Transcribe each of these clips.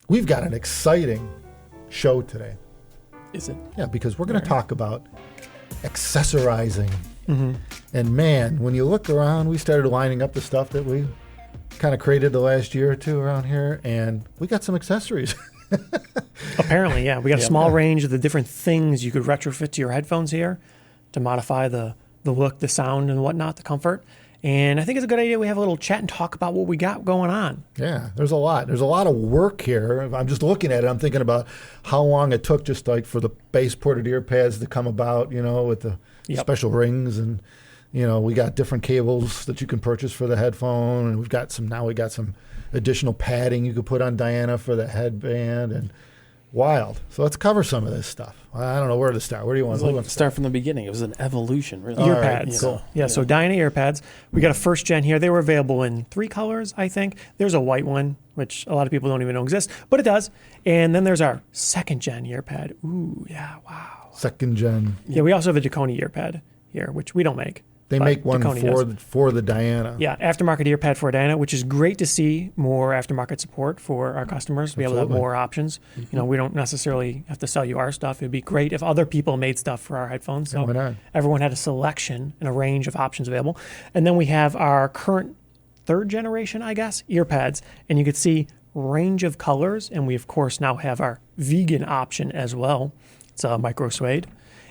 we've got an exciting show today. Is it? Yeah, because we're going to talk about accessorizing. Mm-hmm. And man, when you look around, we started lining up the stuff that we kind of created the last year or two around here, and we got some accessories. Apparently, yeah. We got a small range of the different things you could retrofit to your headphones here to modify the look, the sound, and whatnot, the comfort. And I think it's a good idea we have a little chat and talk about what we got going on. Yeah, there's a lot. There's a lot of work here. I'm just looking at it. I'm thinking about how long it took just like for the base-ported ear pads to come about, with the special rings. And, we got different cables that you can purchase for the headphone. And we got some additional padding you could put on Diana for the headband. And wild. So let's cover some of this stuff. I don't know where to start. Where do you want to start from the beginning? It was an evolution, really. Ear pads. Cool. Yeah, so Diana ear pads. We got a first gen here. They were available in 3 colors, I think. There's a white one, which a lot of people don't even know exists, but it does. And then there's our second gen ear pad. Ooh, yeah, wow. Second gen. Yeah, we also have a Deconi ear pad here, which we don't make. They make one for the Diana. Yeah, aftermarket ear pad for Diana, which is great to see more aftermarket support for our customers. To be able to have more options. Mm-hmm. We don't necessarily have to sell you our stuff. It'd be great if other people made stuff for our headphones. So why not? Everyone had a selection and a range of options available. And then we have our current 3rd generation, I guess, ear pads. And you could see range of colors. And we, of course, now have our vegan option as well. It's a micro suede.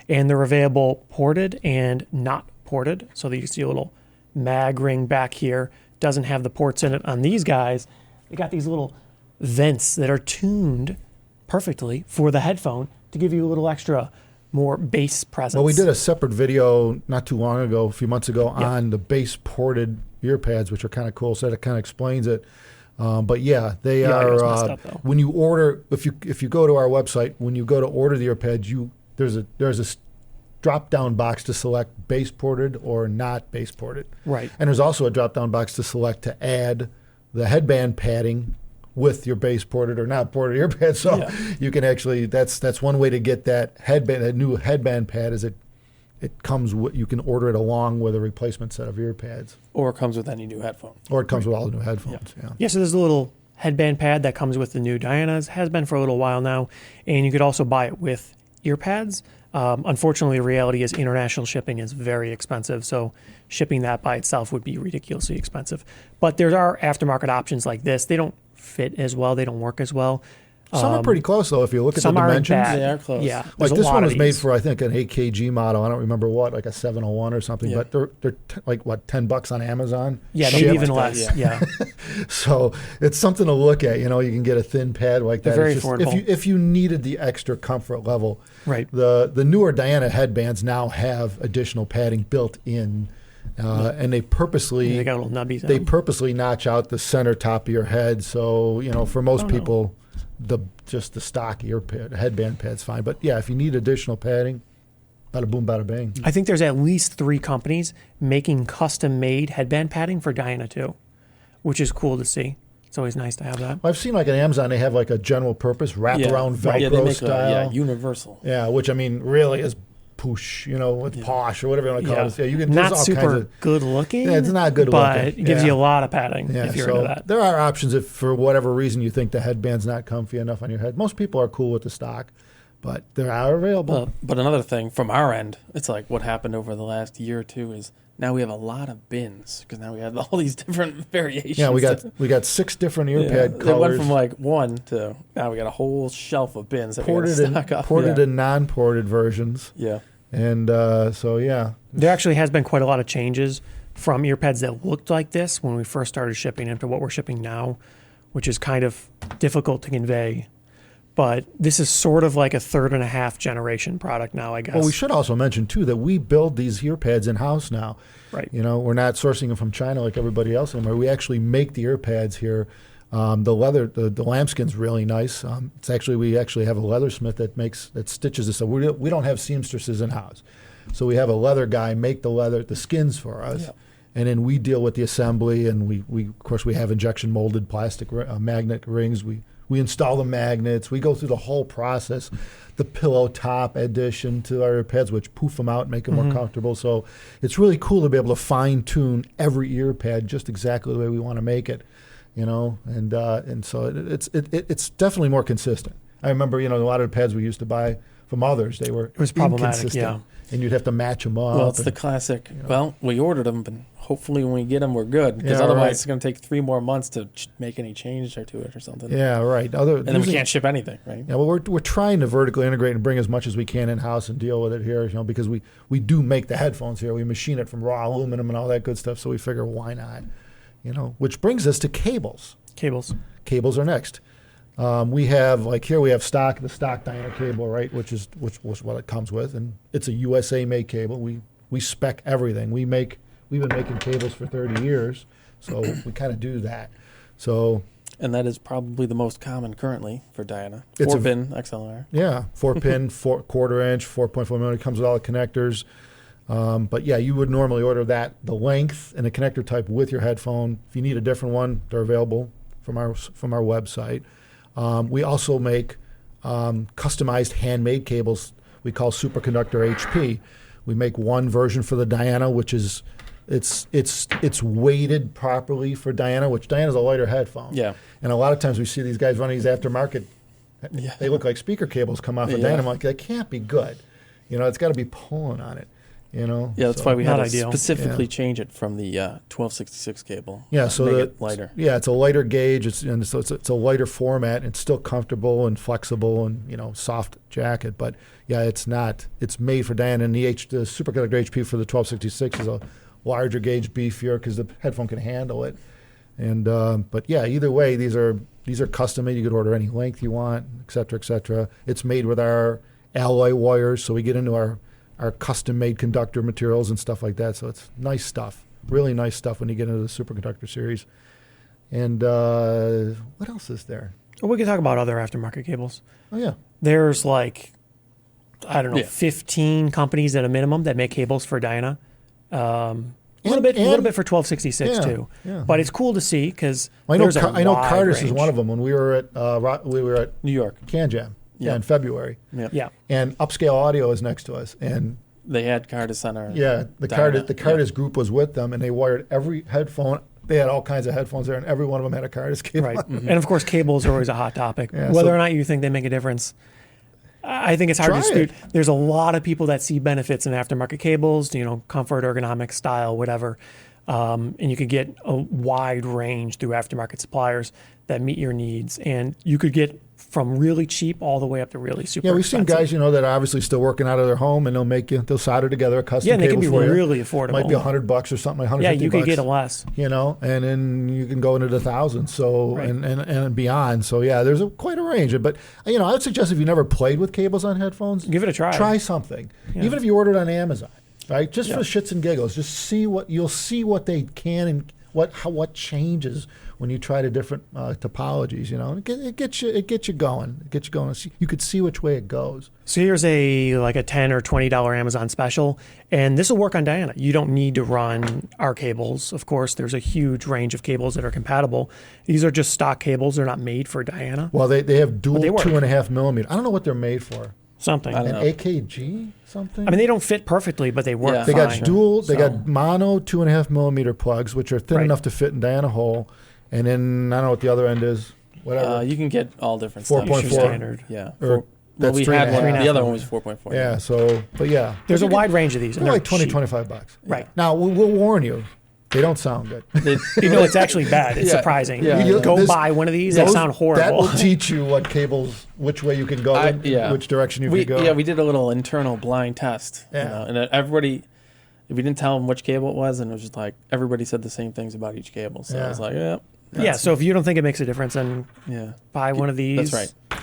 And they're available ported and not ported, so that you can see a little mag ring back here. Doesn't have the ports in it on these guys. They got these little vents that are tuned perfectly for the headphone to give you a little extra more bass presence. Well, we did a separate video not too long ago, a few months ago, on the bass ported ear pads, which are kind of cool. So that kind of explains it. But yeah, they are. When you order, if you go to our website, when you go to order the ear pads, there's a drop-down box to select base ported or not base ported. Right. And there's also a drop-down box to select to add the headband padding with your base ported or not ported ear pad. So you can actually, that's one way to get that new headband pad is it comes with, you can order it along with a replacement set of ear pads. Or it comes with any new headphone. Or it comes with all the new headphones. Yeah, so there's a little headband pad that comes with the new Dianas, has been for a little while now, and you could also buy it with ear pads. Unfortunately, the reality is international shipping is very expensive, so shipping that by itself would be ridiculously expensive. But there are aftermarket options like this. They don't fit as well. They don't work as well. Some are pretty close, though, if you look at the dimensions. Bad. They are close. Yeah, like this one was made for, I think, an 8kg model. I don't remember what, like a 701 or something. Yeah. But they're like, what, $10 on Amazon? Yeah, maybe even less. Yeah. So it's something to look at. You can get a thin pad like that. They're very affordable. If you needed the extra comfort level. Right. The newer Diana headbands now have additional padding built in. And they purposely got little nubbies. They purposely notch out the center top of your head. So, for most people, just the stock ear pad, headband pad's fine. But yeah, if you need additional padding, bada boom, bada bang. I think there's at least 3 companies making custom-made headband padding for Diana too, which is cool to see. It's always nice to have that. I've seen like on Amazon, they have like a general purpose wraparound Velcro style. Universal. Yeah, which I mean really is poosh, with posh or whatever you want to call it. Yeah, you can not super good looking. Yeah, it's not good but looking. But it gives you a lot of padding if you're into that. There are options if for whatever reason you think the headband's not comfy enough on your head. Most people are cool with the stock, but they are available. But another thing from our end, it's like what happened over the last year or two is now we have a lot of bins because now we have all these different variations. Yeah, we got 6 different ear pad colors. It went from like 1 to now we got a whole shelf of bins that ported and non-ported versions. Yeah. And there actually has been quite a lot of changes from ear pads that looked like this when we first started shipping into what we're shipping now, which is kind of difficult to convey. But this is sort of like a 3rd and a half generation product now, I guess. Well, we should also mention, too, that we build these ear pads in-house now. Right. We're not sourcing them from China like everybody else anymore. We actually make the ear pads here. The leather, the lambskin's really nice. We actually have a leathersmith that stitches this. So we don't have seamstresses in-house. So we have a leather guy make the skins for us. Yeah. And then we deal with the assembly, and we of course, we have injection molded plastic magnet rings. We install the magnets. We go through the whole process, the pillow top addition to our pads, which poof them out and make them more comfortable. So it's really cool to be able to fine tune every ear pad just exactly the way we want to make it. and so it's definitely more consistent. I remember, a lot of the pads we used to buy from others, they were It was problematic, inconsistent, yeah. and you'd have to match them up. Well, it's the classic. Well, we ordered them, but hopefully when we get them, we're good. Because Yeah, otherwise, right. it's going to take 3 more months to make any change to it or something. Yeah, right. And then we can't ship anything, right? Yeah, well, we're trying to vertically integrate and bring as much as we can in house and deal with it here, because we do make the headphones here. We machine it from raw aluminum and all that good stuff. So we figure, why not? Which brings us to cables. Cables. Cables are next. We have the stock Diana cable, right? Which was what it comes with, and it's a USA made cable. We spec everything. We've been making cables for 30 years, so we kind of do that. So. And that is probably the most common currently for Diana. It's 4-pin XLR. Yeah, 4-pin, 4/4 inch, 4.4 millimeter, comes with all the connectors. But yeah, you would normally order the length and the connector type with your headphone. If you need a different one, they're available from our website. We also make customized handmade cables we call Superconductor HP. We make one version for the Diana, which is it's weighted properly for Diana, which Diana's a lighter headphone. Yeah. And a lot of times we see these guys running these aftermarket. Yeah. They look like speaker cables come off of Yeah. Diana. I'm like, that can't be good. It's got to be pulling on it. Yeah, that's So- why we had Not to ideal. specifically Yeah. change it from the 1266 cable. Yeah, so make it lighter. Yeah, it's a lighter gauge. It's a lighter format. It's still comfortable and flexible and soft jacket. But yeah, it's not. It's made for Diana. And the Superconductor HP for the 1266 is a larger gauge, beefier, because the headphone can handle it. And but yeah, either way, these are custom made. You could order any length you want, et cetera, et cetera. It's made with our alloy wires, so we get into our custom-made conductor materials and stuff like that. So it's nice stuff, really nice stuff when you get into the Superconductor series. And what else is there? Well, we can talk about other aftermarket cables. Oh, yeah. There's I don't know, Yeah. 15 companies at a minimum that make cables for Diana. A little And- bit for 1266 Yeah, too. yeah. But it's cool to see because I know, there's a I know wide Cardis is range. one of them. When we were at New York. CanJam Yeah. in February, Yep. Yeah. and Upscale Audio is next to us. And They had Cardis on our yeah, the Diana. Cardis group was with them, and they wired every headphone. They had all kinds of headphones there, and every one of them had a Cardis cable. Right. And of course, cables are always a hot topic. Yeah, Whether so- or not you think they make a difference, I think it's hard to Try dispute. it. There's a lot of people that see benefits in aftermarket cables, comfort, ergonomic, style, whatever. And you could get a wide range through aftermarket suppliers that meet your needs. And you could get from really cheap all the way up to really super Yeah, we've seen expensive. guys, that are obviously still working out of their home, and they'll solder together a custom Yeah, and they cable can be for you. really affordable. Might be $100 or something, like $150. Yeah, you could get a less. and then you can go into the thousands, so Right. and beyond. So yeah, there's quite a range. But I would suggest if you never played with cables on headphones, Give it a try. Try something, Yeah. even if you order it on Amazon, right? Just Yeah. for shits and giggles, just see you'll see what they can and what changes when you try the different topologies. It gets you going. You could see which way it goes. So here's a $10 or $20 Amazon special, and this will work on Diana. You don't need to run our cables. Of course, there's a huge range of cables that are compatible. These are just stock cables. They're not made for Diana. Well, they have dual they work. 2.5 millimeter. I don't know what they're made for. Something. I I don't An know. AKG something. mean, they don't fit perfectly, but they work Yeah. They fine. got dual. They So- got mono 2.5 millimeter plugs, which are thin Right. enough to fit in Diana hole. And then I don't know what the other end is. Whatever. You can get all different 4.4. stuff. standard. Yeah. Or that's we 3.5. had one. The 3.5 other one millimeter. was 4.4. yeah. So, but yeah, There's a You can- wide range of these. And They're they're like 20, cheap. $25. Right. Now we'll warn you, they don't sound good. It's actually bad. It's Yeah. surprising. Yeah. You go This- buy one of these, they Those- sound That horrible. will teach you what cables, which way you can go, Yeah. which direction you we can go. Yeah, we did a little internal blind test. Yeah. And everybody, we didn't tell them which cable it was, and it was just like everybody said the same things about each cable. So I was like, yeah. Yeah, so if you don't think it makes a difference, then Yeah. buy one of these. That's right.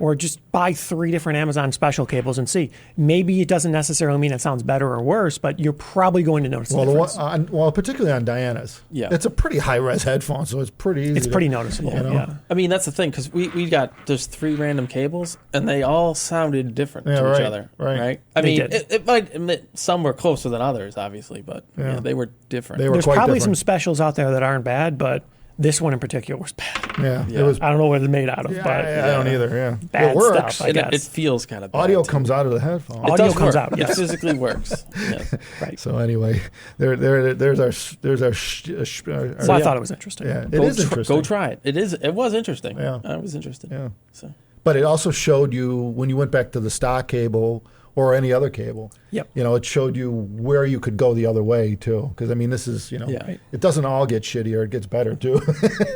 Or just buy 3 different Amazon special cables and see. Maybe it doesn't necessarily mean it sounds better or worse, but you're probably going to notice a well, difference. particularly on Diana's. Yeah. It's a pretty high res headphone, so it's pretty easy. It's pretty noticeable. you know? Yeah. I mean, that's the thing, because we got there's 3 random cables, and they all sounded different Yeah, to right, each other. right. I They mean, did. it might admit some were closer than others, obviously, but Yeah. they were different. They were There's quite probably different. some specials out there that aren't bad, but This one in particular was bad. Yeah, Yeah. it was. I don't know what it's made out of, Yeah, but I don't either. Yeah, Bad it works. stuff, I And it guess. feels kind of bad. Audio too. comes out of the headphone. It Audio does comes work. out, yes. It physically works. Yes. right. So anyway, there's our So I thought it was interesting. yeah, it Go is tr- interesting. Go try it. It was interesting. Yeah. I was interested. Yeah. So But it also showed you when you went back to the stock cable or any other cable. Yep. You know, it showed you where you could go the other way too. Because I mean, this is Yeah. Right. it doesn't all get shittier; it gets better too.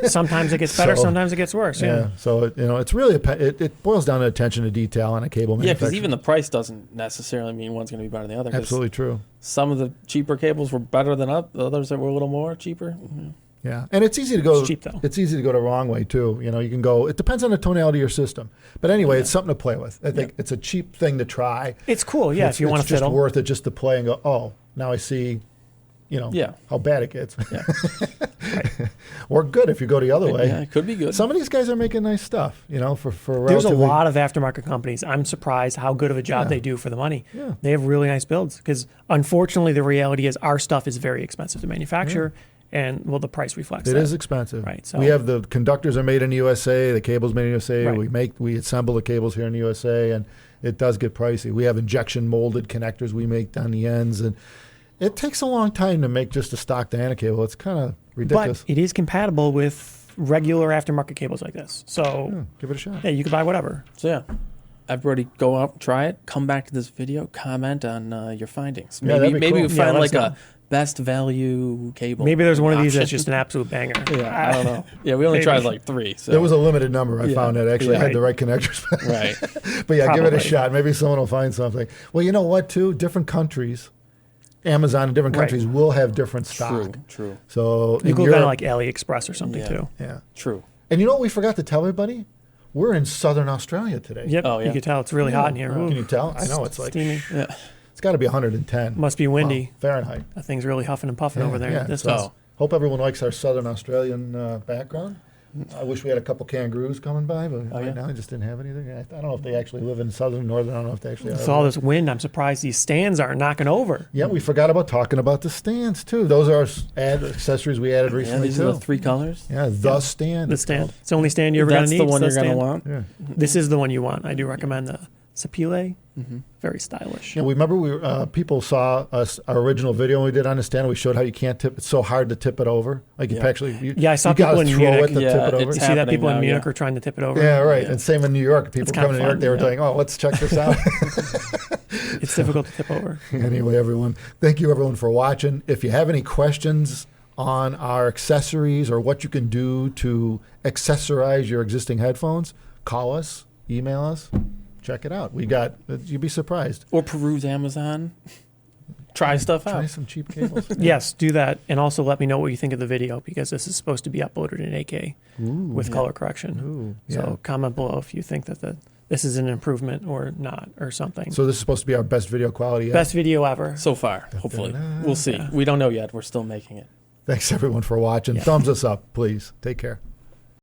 Sometimes it gets better, So- sometimes it gets worse. Yeah. So it's really it boils down to attention to detail on a cable yeah, manufacturer. because even the price doesn't necessarily mean one's going to be better than the other. 'cause absolutely true. Some of the cheaper cables were better than others that were a little more cheaper. Mhm. Yeah, and it's easy to go. It's cheap, though. It's easy to go the wrong way too. You know, you can go. It depends on the tonality of your system. But anyway, it's something to play with. I think it's a cheap thing to try. It's cool, yeah, It's- if you want it's to just fiddle. worth it just to play and go. Oh, now I see. You know, Yeah. how bad it gets. Yeah. Or good if you go the other way. Yeah, it could be good. Some of these guys are making nice stuff. You know, for There's a relatively- lot of aftermarket companies. I'm surprised how good of a job they do for the money. Yeah. They have really nice builds because unfortunately the reality is our stuff is very expensive to manufacture and well the price reflects It that. is expensive. Right, so- we have the conductors are made in the USA, the cables made in the USA. Right. We assemble the cables here in the USA, and it does get pricey. We have injection molded connectors we make on the ends, and it takes a long time to make just a stock Diana cable. It's kind of ridiculous. But it is compatible with regular aftermarket cables like this. So Yeah, give it a shot. yeah, you can buy whatever. So yeah, everybody go out, try it, come back to this video, comment on your findings. Yeah, Maybe that'd be maybe cool. we Yeah, find let like us know. a best value cable. Maybe there's one of these that's option. just an absolute banger. Yeah, I don't know. Yeah, we only Maybe. tried like 3. So There was a limited number. I Yeah. found that actually Yeah. had the right connectors. right. But yeah, give it a Probably. shot. Maybe someone will find something. Well, you know what, too? Different countries, Amazon in different Right. countries will have different stock. True. So You in go Europe, down like AliExpress or something Yeah. too. yeah. True. And you know what we forgot to tell everybody? We're in southern Australia today. Yep, Oh, yeah. you can tell it's really hot in here. Can Ooh, you tell? I know it's like steamy. Yeah. it's got to be 110. Must be windy. Fahrenheit. That thing's really huffing and puffing over there. Yeah. This So, does. hope everyone likes our southern Australian background. I wish we had a couple kangaroos coming by, but right yeah? now I just didn't have anything. I don't know if they actually live in southern, northern. I don't know if they actually With are. all this wind, I'm surprised these stands aren't knocking over. Yeah, we forgot about talking about the stands too. Those are accessories we added Yeah, recently these too. are the 3 colors. Yeah, the stand. The it's stand. called. It's the only stand you're ever going That's to need. the one It's you're the going to stand. want. Yeah. This is the one you want. I do recommend the Sapile. Very stylish. Yeah, we remember people saw us our original video we did on the stand. We showed how you can't tip. It's so hard to tip it over. Like you Yeah. actually. You, Yeah, I saw you gotta people in throw Munich. it to Yeah, tip it over. it's You see that happening people in now, Munich yeah. are trying to tip it over? Yeah, right. Yeah. And same in New York. People It's kinda coming to New York, fun, they were yeah. saying, "Oh, let's check this out." It's difficult to tip over. Anyway, everyone, thank you everyone for watching. If you have any questions on our accessories or what you can do to accessorize your existing headphones, call us, email us, check it out. We got. You'd be surprised. Or peruse Amazon. Try stuff Try out. some cheap cables. Yes, do that. And also let me know what you think of the video because this is supposed to be uploaded in 8K with color correction. Ooh, So yeah. comment below if you think that this is an improvement or not or something. So this is supposed to be our best video quality yet. Best video ever. So far, hopefully. Da-da-da. We'll see. Yeah. We don't know yet. We're still making it. Thanks everyone for watching. Yeah. Thumbs us up, please. Take care.